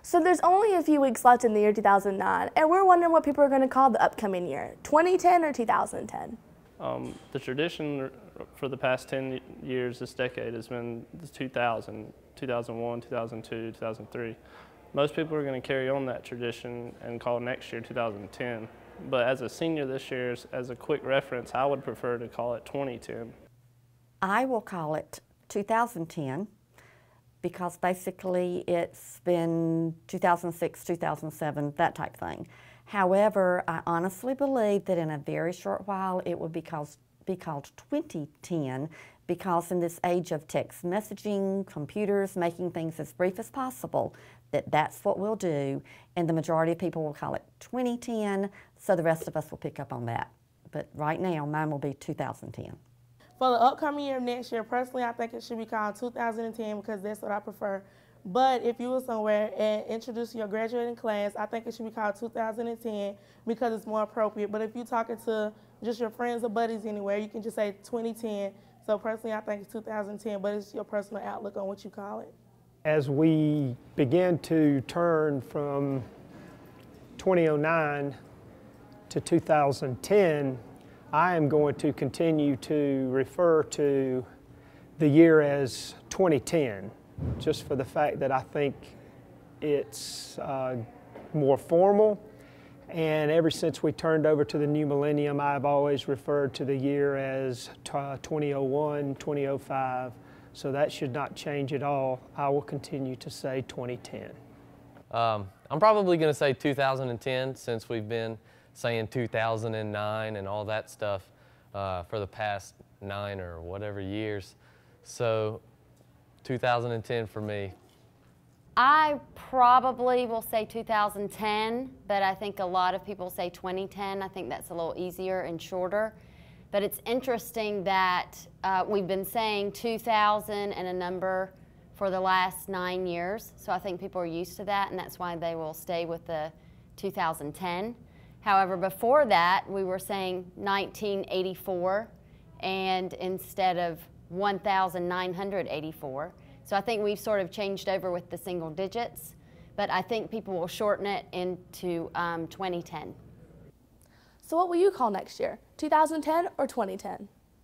So there's only a few weeks left in the year 2009, and we're wondering what people are going to call the upcoming year, 2010 or 2010? The tradition for the past 10 years, this decade, has been the 2000, 2001, 2002, 2003. Most people are going to carry on that tradition and call next year 2010. But as a senior this year, as a quick reference, I would prefer to call it 2010. I will call it 2010 because basically it's been 2006, 2007, that type thing. However, I honestly believe that in a very short while it will be called 2010 because in this age of text messaging, computers, making things as brief as possible, that's what we'll do, and the majority of people will call it 2010, so the rest of us will pick up on that. But right now, mine will be 2010. For the upcoming year next year, personally, I think it should be called 2010 because that's what I prefer. But if you were somewhere and introduce your graduating class, I think it should be called 2010 because it's more appropriate. But if you're talking to just your friends or buddies anywhere, you can just say 2010. So personally, I think it's 2010, but it's your personal outlook on what you call it. As we begin to turn from 2009 to 2010, I am going to continue to refer to the year as 2010, just for the fact that I think it's more formal. And ever since we turned over to the new millennium, I've always referred to the year as 2001, 2005. So that should not change at all. I will continue to say 2010. I'm probably going to say 2010 since we've been saying 2009 and all that stuff for the past 9 or whatever years. So 2010 for me. I probably will say 2010, but I think a lot of people say 2010. I think that's a little easier and shorter. But it's interesting that we've been saying 2000 and a number for the last 9 years. So I think people are used to that, and that's why they will stay with the 2010. However, before that, we were saying 1984, and instead of 1984. So I think we've sort of changed over with the single digits, but I think people will shorten it into 2010. So what will you call next year, 2010 or 2010?